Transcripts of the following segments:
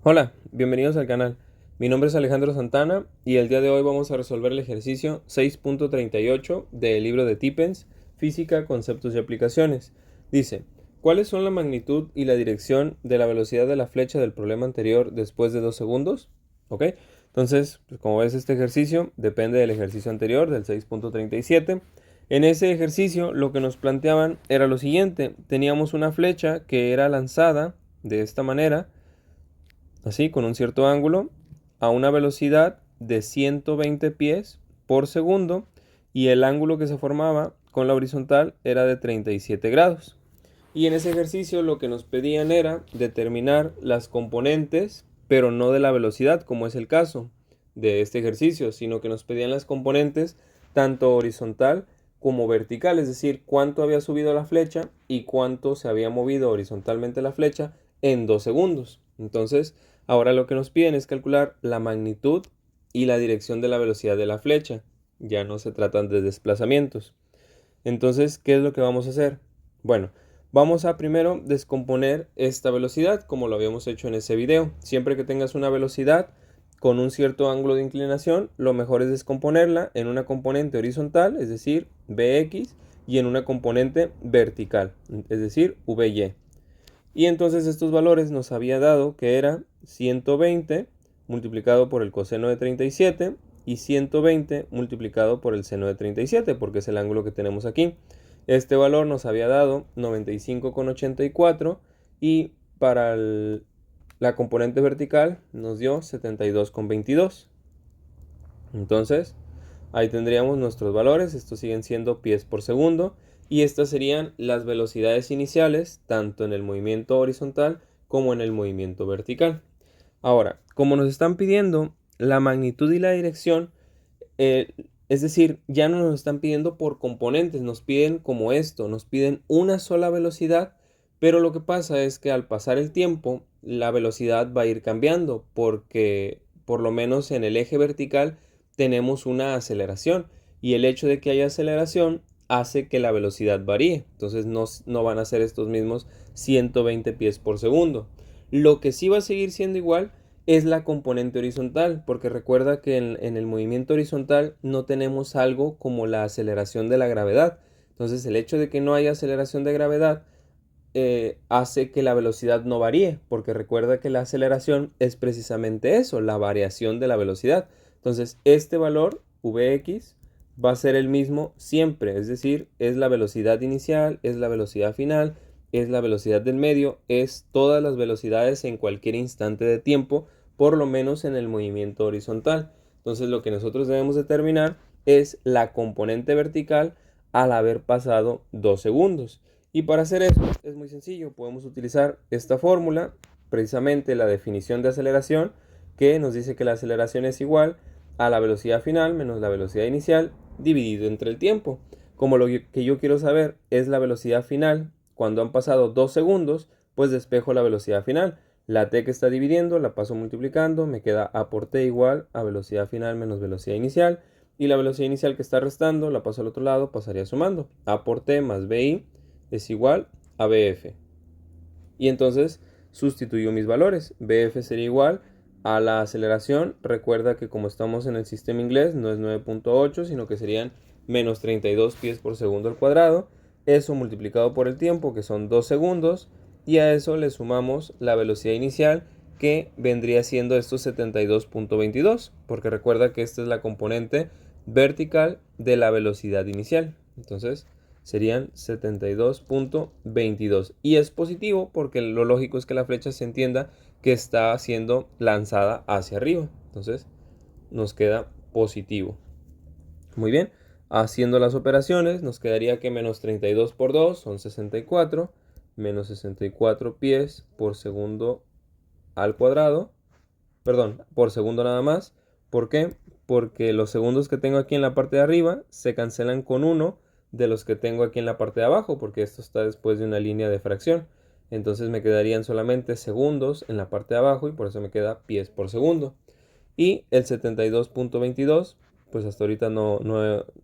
Hola, bienvenidos al canal. Mi nombre es Alejandro Santana y el día de hoy vamos a resolver el ejercicio 6.38 del libro de Tippens, Física, Conceptos y Aplicaciones. Dice, ¿cuáles son la magnitud y la dirección de la velocidad de la flecha del problema anterior después de 2 segundos? ¿Ok? Entonces, pues como ves, este ejercicio depende del ejercicio anterior, del 6.37. En ese ejercicio lo que nos planteaban era lo siguiente. Teníamos una flecha que era lanzada de esta manera, así con un cierto ángulo, a una velocidad de 120 pies por segundo, y el ángulo que se formaba con la horizontal era de 37 grados. Y en ese ejercicio lo que nos pedían era determinar las componentes, pero no de la velocidad, como es el caso de este ejercicio, sino que nos pedían las componentes tanto horizontal como vertical, es decir, cuánto había subido la flecha y cuánto se había movido horizontalmente la flecha en 2 segundos. Entonces, ahora lo que nos piden es calcular la magnitud y la dirección de la velocidad de la flecha. Ya no se tratan de desplazamientos. Entonces, ¿qué es lo que vamos a hacer? Bueno, vamos a primero descomponer esta velocidad como lo habíamos hecho en ese video. Siempre que tengas una velocidad con un cierto ángulo de inclinación, lo mejor es descomponerla en una componente horizontal, es decir, Bx, y en una componente vertical, es decir, Vy. Y entonces estos valores nos había dado que era 120 multiplicado por el coseno de 37 y 120 multiplicado por el seno de 37, porque es el ángulo que tenemos aquí. Este valor nos había dado 95,84 y para la componente vertical nos dio 72,22. Entonces, ahí tendríamos nuestros valores. Estos siguen siendo pies por segundo. Y estas serían las velocidades iniciales, tanto en el movimiento horizontal como en el movimiento vertical. Ahora, como nos están pidiendo la magnitud y la dirección, es decir, ya no nos están pidiendo por componentes, nos piden como esto, nos piden una sola velocidad, pero lo que pasa es que al pasar el tiempo, la velocidad va a ir cambiando, porque por lo menos en el eje vertical tenemos una aceleración, y el hecho de que haya aceleración hace que la velocidad varíe. Entonces no van a ser estos mismos 120 pies por segundo. Lo que sí va a seguir siendo igual es la componente horizontal, porque recuerda que en el movimiento horizontal no tenemos algo como la aceleración de la gravedad. Entonces el hecho de que no haya aceleración de gravedad hace que la velocidad no varíe, porque recuerda que la aceleración es precisamente eso, la variación de la velocidad. Entonces este valor Vx va a ser el mismo siempre, es decir, es la velocidad inicial, es la velocidad final, es la velocidad del medio, es todas las velocidades en cualquier instante de tiempo, por lo menos en el movimiento horizontal. Entonces lo que nosotros debemos determinar es la componente vertical al haber pasado 2 segundos. Y para hacer eso es muy sencillo, podemos utilizar esta fórmula, precisamente la definición de aceleración, que nos dice que la aceleración es igual a la velocidad final menos la velocidad inicial dividido entre el tiempo. Como lo que yo quiero saber es la velocidad final, cuando han pasado 2 segundos, pues despejo la velocidad final. La t que está dividiendo la paso multiplicando, me queda a por t igual a velocidad final menos velocidad inicial. Y la velocidad inicial que está restando la paso al otro lado, pasaría sumando. A por t más bi es igual a bf. Y entonces sustituyo mis valores. Bf sería igual a la aceleración. Recuerda que como estamos en el sistema inglés, no es 9.8, sino que serían menos 32 pies por segundo al cuadrado. Eso multiplicado por el tiempo, que son 2 segundos. Y a eso le sumamos la velocidad inicial, que vendría siendo estos 72,22. Porque recuerda que esta es la componente vertical de la velocidad inicial. Entonces serían 72,22. Y es positivo porque lo lógico es que la flecha se entienda que está siendo lanzada hacia arriba. Entonces nos queda positivo. Muy bien. Haciendo las operaciones nos quedaría que menos 32 por 2 son 64. Menos 64 pies por segundo al cuadrado. Perdón, por segundo nada más. ¿Por qué? Porque los segundos que tengo aquí en la parte de arriba se cancelan con uno de los que tengo aquí en la parte de abajo, porque esto está después de una línea de fracción. Entonces me quedarían solamente segundos en la parte de abajo y por eso me queda pies por segundo. Y el 72,22, pues hasta ahorita no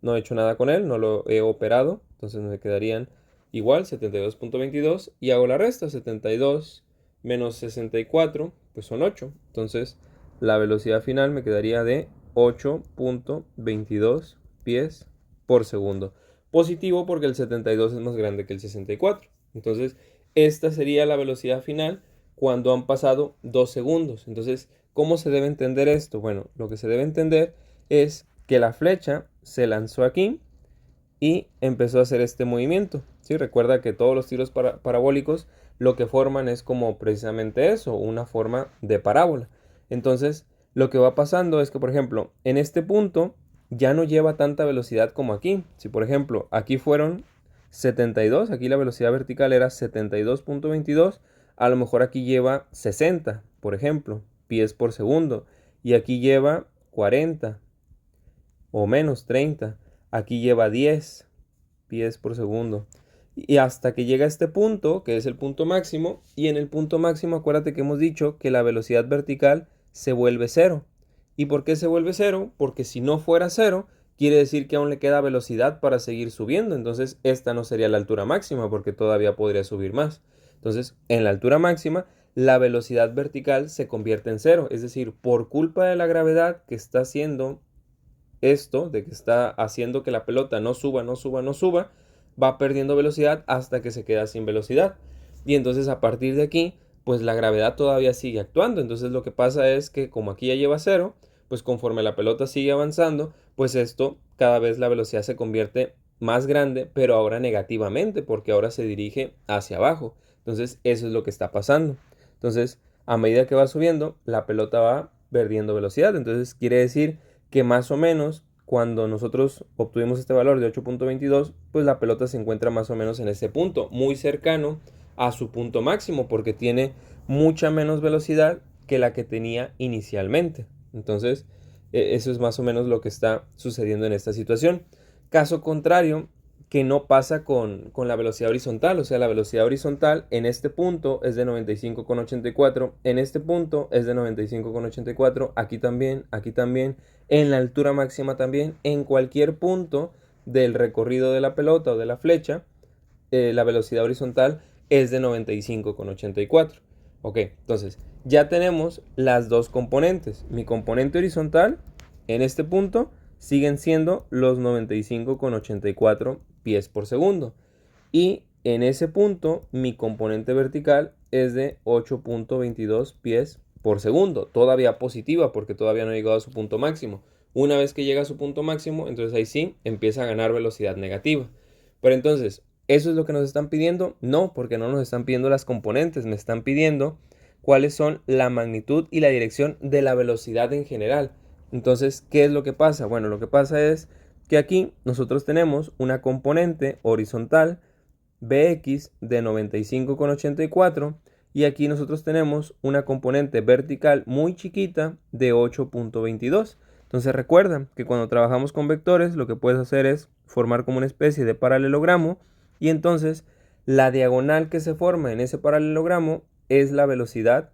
he hecho nada con él, no lo he operado. Entonces me quedarían igual 72,22 y hago la resta, 72 menos 64, pues son 8. Entonces, la velocidad final me quedaría de 8.22 pies por segundo. Positivo porque el 72 es más grande que el 64. Entonces, esta sería la velocidad final cuando han pasado 2 segundos. Entonces, ¿cómo se debe entender esto? Bueno, lo que se debe entender es que la flecha se lanzó aquí y empezó a hacer este movimiento. ¿Sí? Recuerda que todos los tiros parabólicos lo que forman es como precisamente eso, una forma de parábola. Entonces, lo que va pasando es que, por ejemplo, en este punto ya no lleva tanta velocidad como aquí. Si, por ejemplo, aquí fueron 72, aquí la velocidad vertical era 72.22, a lo mejor aquí lleva 60, por ejemplo, pies por segundo, y aquí lleva 40 o menos 30. Aquí lleva 10 pies por segundo. Y hasta que llega a este punto, que es el punto máximo, y en el punto máximo acuérdate que hemos dicho que la velocidad vertical se vuelve cero. ¿Y por qué se vuelve cero? Porque si no fuera cero, quiere decir que aún le queda velocidad para seguir subiendo. Entonces esta no sería la altura máxima porque todavía podría subir más. Entonces, en la altura máxima, la velocidad vertical se convierte en cero. Es decir, por culpa de la gravedad que está haciendo esto, de que está haciendo que la pelota no suba, no suba, no suba, va perdiendo velocidad hasta que se queda sin velocidad. Y entonces a partir de aquí, pues la gravedad todavía sigue actuando. Entonces lo que pasa es que como aquí ya lleva cero, pues conforme la pelota sigue avanzando, pues esto cada vez la velocidad se convierte más grande, pero ahora negativamente, porque ahora se dirige hacia abajo. Entonces eso es lo que está pasando. Entonces, a medida que va subiendo, la pelota va perdiendo velocidad. Entonces quiere decir que más o menos cuando nosotros obtuvimos este valor de 8.22, pues la pelota se encuentra más o menos en ese punto, muy cercano a su punto máximo, porque tiene mucha menos velocidad que la que tenía inicialmente. Entonces, eso es más o menos lo que está sucediendo en esta situación. Caso contrario, que no pasa con la velocidad horizontal, o sea, la velocidad horizontal en este punto es de 95,84, en este punto es de 95,84, aquí también, en la altura máxima también, en cualquier punto del recorrido de la pelota o de la flecha, la velocidad horizontal es de 95,84. Ok, entonces ya tenemos las dos componentes. Mi componente horizontal en este punto siguen siendo los 95,84 pies por segundo. Y en ese punto mi componente vertical es de 8.22 pies por segundo. Todavía positiva porque todavía no ha llegado a su punto máximo. Una vez que llega a su punto máximo, entonces ahí sí empieza a ganar velocidad negativa. Pero entonces, ¿eso es lo que nos están pidiendo? No, porque no nos están pidiendo las componentes, me están pidiendo cuáles son la magnitud y la dirección de la velocidad en general. Entonces, ¿qué es lo que pasa? Bueno, lo que pasa es que aquí nosotros tenemos una componente horizontal Bx de 95,84 y aquí nosotros tenemos una componente vertical muy chiquita de 8.22. Entonces recuerda que cuando trabajamos con vectores lo que puedes hacer es formar como una especie de paralelogramo y entonces la diagonal que se forma en ese paralelogramo es la velocidad,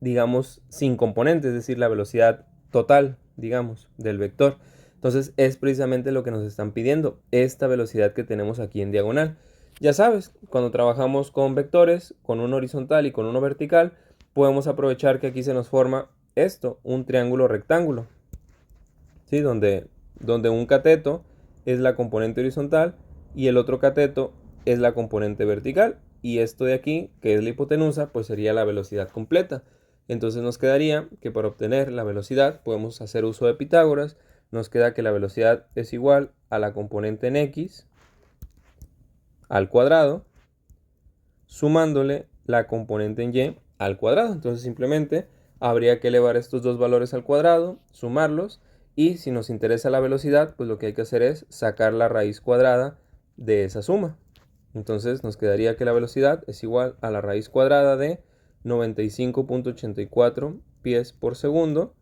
digamos, sin componentes, es decir, la velocidad total, digamos, del vector. Entonces es precisamente lo que nos están pidiendo, esta velocidad que tenemos aquí en diagonal. Ya sabes, cuando trabajamos con vectores, con uno horizontal y con uno vertical, podemos aprovechar que aquí se nos forma esto, un triángulo rectángulo, ¿sí? Donde un cateto es la componente horizontal y el otro cateto es la componente vertical. Y esto de aquí, que es la hipotenusa, pues sería la velocidad completa. Entonces nos quedaría que para obtener la velocidad podemos hacer uso de Pitágoras. Nos queda que la velocidad es igual a la componente en x al cuadrado, sumándole la componente en y al cuadrado. Entonces simplemente habría que elevar estos dos valores al cuadrado, sumarlos, y si nos interesa la velocidad, pues lo que hay que hacer es sacar la raíz cuadrada de esa suma. Entonces nos quedaría que la velocidad es igual a la raíz cuadrada de 95.84 pies por segundo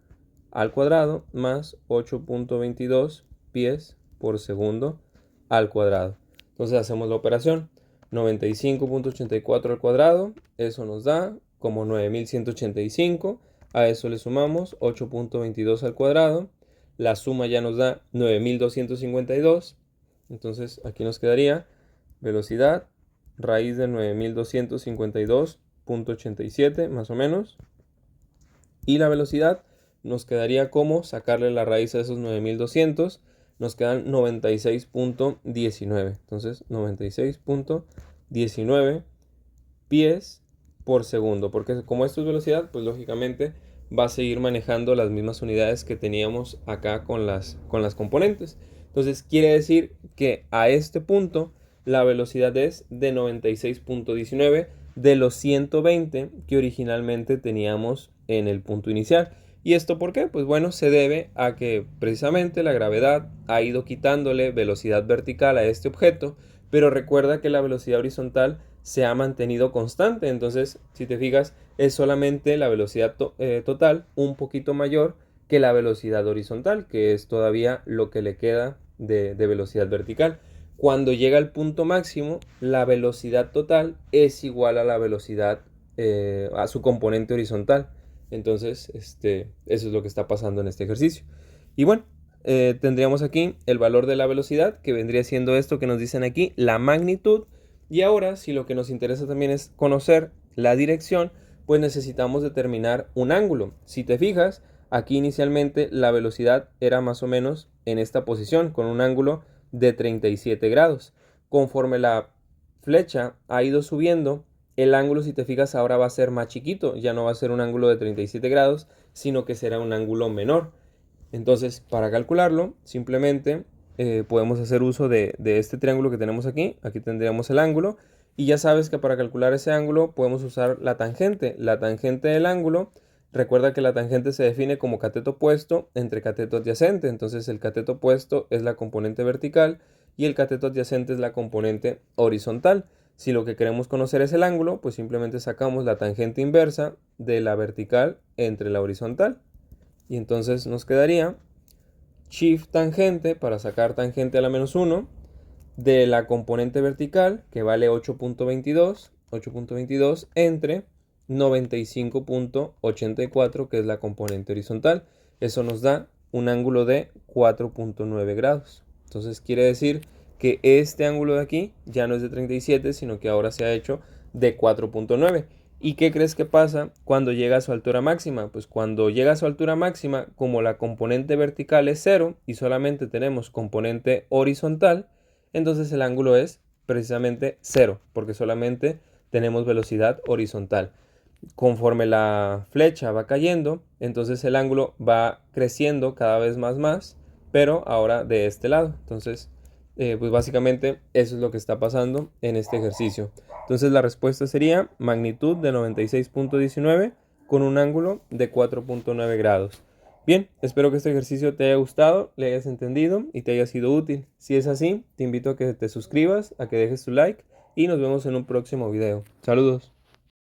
al cuadrado más 8.22 pies por segundo al cuadrado. Entonces hacemos la operación. 95.84 al cuadrado, eso nos da como 9185. A eso le sumamos 8.22 al cuadrado. La suma ya nos da 9252. Entonces aquí nos quedaría velocidad raíz de 9252 0.87 más o menos. Y la velocidad nos quedaría como sacarle la raíz a esos 9200. Nos quedan 96.19. Entonces 96.19 pies por segundo. Porque como esto es velocidad, pues lógicamente va a seguir manejando las mismas unidades que teníamos acá con las componentes. Entonces quiere decir que a este punto la velocidad es de 96.19 de los 120 que originalmente teníamos en el punto inicial. ¿Y esto por qué? Pues bueno, se debe a que precisamente la gravedad ha ido quitándole velocidad vertical a este objeto, pero recuerda que la velocidad horizontal se ha mantenido constante. Entonces, si te fijas, es solamente la velocidad total un poquito mayor que la velocidad horizontal, que es todavía lo que le queda de velocidad vertical. Cuando llega al punto máximo, la velocidad total es igual a la velocidad, a su componente horizontal. Entonces, eso es lo que está pasando en este ejercicio. Y bueno, tendríamos aquí el valor de la velocidad, que vendría siendo esto que nos dicen aquí, la magnitud. Y ahora, si lo que nos interesa también es conocer la dirección, pues necesitamos determinar un ángulo. Si te fijas, aquí inicialmente la velocidad era más o menos en esta posición, con un ángulo de 37 grados. Conforme la flecha ha ido subiendo, el ángulo, si te fijas, ahora va a ser más chiquito. Ya no va a ser un ángulo de 37 grados, sino que será un ángulo menor. Entonces, para calcularlo, simplemente podemos hacer uso de este triángulo que tenemos aquí. Aquí tendríamos el ángulo. Y ya sabes que para calcular ese ángulo podemos usar la tangente. La tangente del ángulo, recuerda que la tangente se define como cateto opuesto entre cateto adyacente. Entonces el cateto opuesto es la componente vertical y el cateto adyacente es la componente horizontal. Si lo que queremos conocer es el ángulo, pues simplemente sacamos la tangente inversa de la vertical entre la horizontal. Y entonces nos quedaría shift tangente para sacar tangente a la menos 1 de la componente vertical, que vale 8.22 entre 95.84, que es la componente horizontal. Eso nos da un ángulo de 4.9 grados. Entonces quiere decir que este ángulo de aquí ya no es de 37, sino que ahora se ha hecho de 4.9. ¿Y qué crees que pasa cuando llega a su altura máxima? Pues cuando llega a su altura máxima, como la componente vertical es 0 y solamente tenemos componente horizontal, entonces el ángulo es precisamente 0, porque solamente tenemos velocidad horizontal. Conforme la flecha va cayendo, entonces el ángulo va creciendo cada vez más, pero ahora de este lado. Entonces, pues básicamente eso es lo que está pasando en este ejercicio. Entonces la respuesta sería magnitud de 96.19 con un ángulo de 4.9 grados. Bien, espero que este ejercicio te haya gustado, le hayas entendido y te haya sido útil. Si es así, te invito a que te suscribas, a que dejes tu like y nos vemos en un próximo video. Saludos.